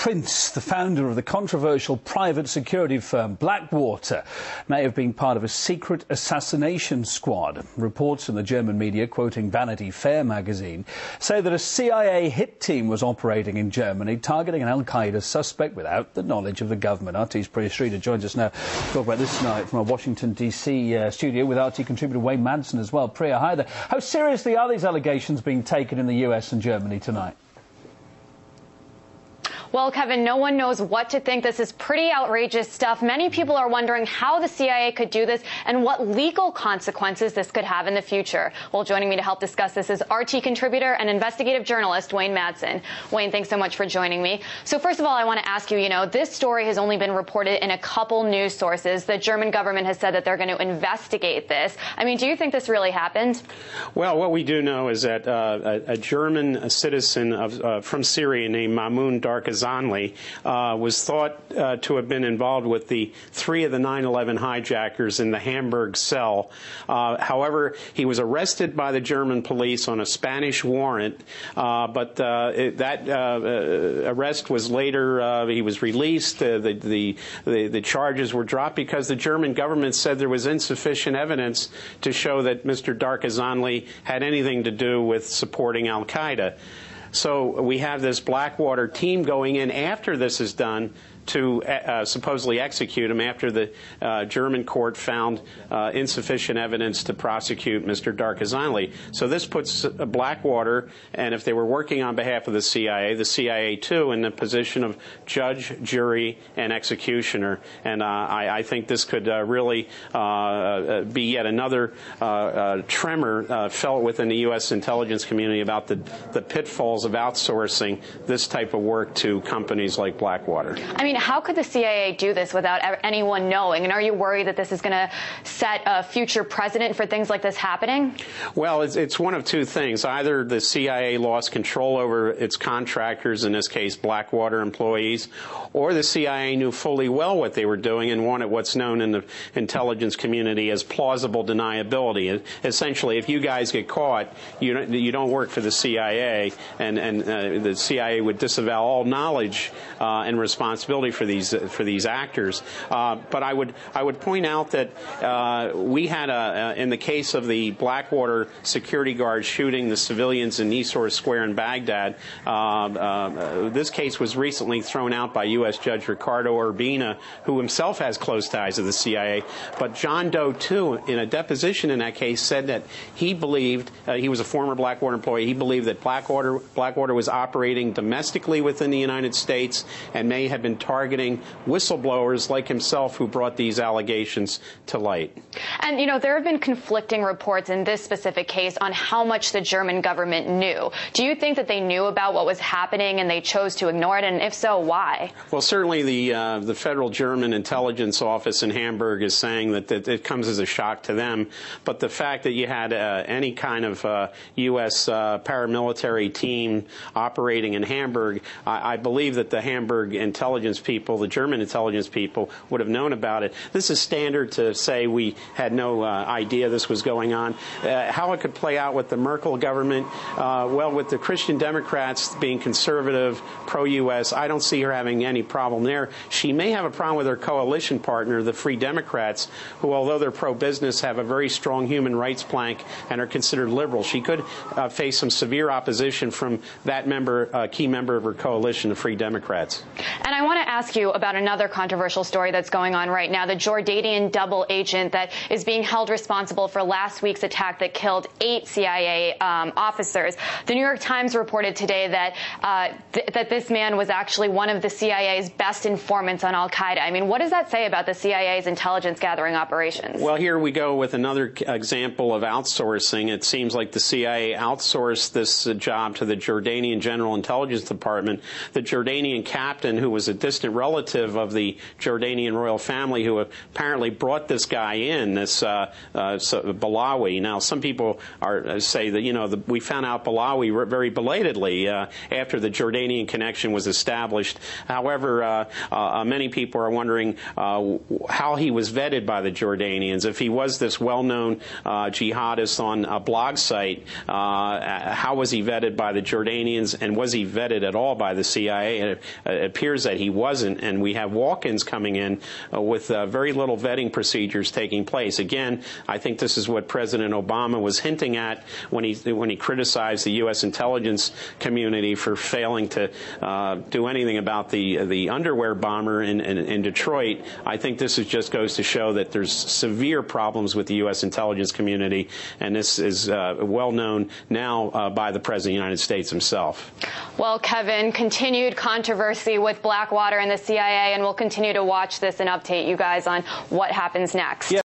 Prince, the founder of the controversial private security firm Blackwater, may have been part of a secret assassination squad. Reports in the German media, quoting Vanity Fair magazine, say that a CIA hit team was operating in Germany, targeting an al-Qaeda suspect without the knowledge of the government. RT's Priya Sridhar joins us now to talk about this tonight from our Washington, D.C. studio, with RT contributor Wayne Madsen as well. Priya, hi there. How seriously are these allegations being taken in the US and Germany tonight? Well, Kevin, no one knows what to think. This is pretty outrageous stuff. Many people are wondering how the CIA could do this and what legal consequences this could have in the future. Well, joining me to help discuss this is RT contributor and investigative journalist Wayne Madsen. Wayne, thanks so much for joining me. So first of all, I want to ask you, this story has only been reported in a couple news sources. The German government has said that they're going to investigate this. I mean, do you think this really happened? Well, what we do know is that a German citizen from Syria named Mahmoun Darkazanli was thought to have been involved with the 3 of the 9/11 hijackers in the Hamburg cell. However, he was arrested by the German police on a Spanish warrant, but that arrest was later, he was released. The charges were dropped because the German government said there was insufficient evidence to show that Mr. Darkazanli had anything to do with supporting al-Qaeda. So we have this Blackwater team going in after this is done to supposedly execute him after the German court found insufficient evidence to prosecute Mr. Darkazanli. So this puts Blackwater, and if they were working on behalf of the CIA too, in the position of judge, jury, and executioner. And I think this could really be yet another tremor felt within the U.S. intelligence community about the pitfalls of outsourcing this type of work to companies like Blackwater. I mean, how could the CIA do this without anyone knowing? And are you worried that this is going to set a future precedent for things like this happening? Well, it's one of two things. Either the CIA lost control over its contractors, in this case Blackwater employees, or the CIA knew fully well what they were doing and wanted what's known in the intelligence community as plausible deniability. Essentially, if you guys get caught, you don't work for the CIA, and the CIA would disavow all knowledge and responsibility for these actors. But I would point out that we had in the case of the Blackwater security guards shooting the civilians in Nisour Square in Baghdad, this case was recently thrown out by U.S. Judge Ricardo Urbina, who himself has close ties to the CIA. But John Doe, too, in a deposition in that case, said that he believed, he was a former Blackwater employee, he believed that Blackwater was operating domestically within the United States and may have been targeting whistleblowers like himself who brought these allegations to light. And, there have been conflicting reports in this specific case on how much the German government knew. Do you think that they knew about what was happening and they chose to ignore it? And if so, why? Well, certainly the Federal German Intelligence Office in Hamburg is saying that it comes as a shock to them. But the fact that you had any kind of U.S. paramilitary team operating in Hamburg, I believe that the Hamburg intelligence people, the German intelligence people, would have known about it. This is standard to say we had no idea this was going on. How it could play out with the Merkel government, well, with the Christian Democrats being conservative, pro-U.S., I don't see her having any problem there. She may have a problem with her coalition partner, the Free Democrats, who, although they're pro-business, have a very strong human rights plank and are considered liberal. She could face some severe opposition from that key member of her coalition, the Free Democrats. And I want to ask you about another controversial story that's going on right now, the Jordanian double agent that is being held responsible for last week's attack that killed 8 CIA officers. The New York Times reported today that that this man was actually one of the CIA's best informants on al-Qaeda. I mean, what does that say about the CIA's intelligence gathering operations? Well, here we go with another example of outsourcing. It seems like the CIA outsourced this job to the Jordanian General Intelligence Department. The Jordanian captain, who was a distant distant relative of the Jordanian royal family who apparently brought this guy in, this Balawi. Now, some people say that, we found out Balawi very belatedly after the Jordanian connection was established. However, many people are wondering how he was vetted by the Jordanians. If he was this well-known jihadist on a blog site, how was he vetted by the Jordanians, and was he vetted at all by the CIA? And it appears that he wasn't, and we have walk-ins coming in with very little vetting procedures taking place. Again, I think this is what President Obama was hinting at when he criticized the U.S. intelligence community for failing to do anything about the underwear bomber in Detroit. I think this just goes to show that there's severe problems with the U.S. intelligence community, and this is well known now by the President of the United States himself. Well, Kevin, continued controversy with Blackwater and the CIA, and we'll continue to watch this and update you guys on what happens next.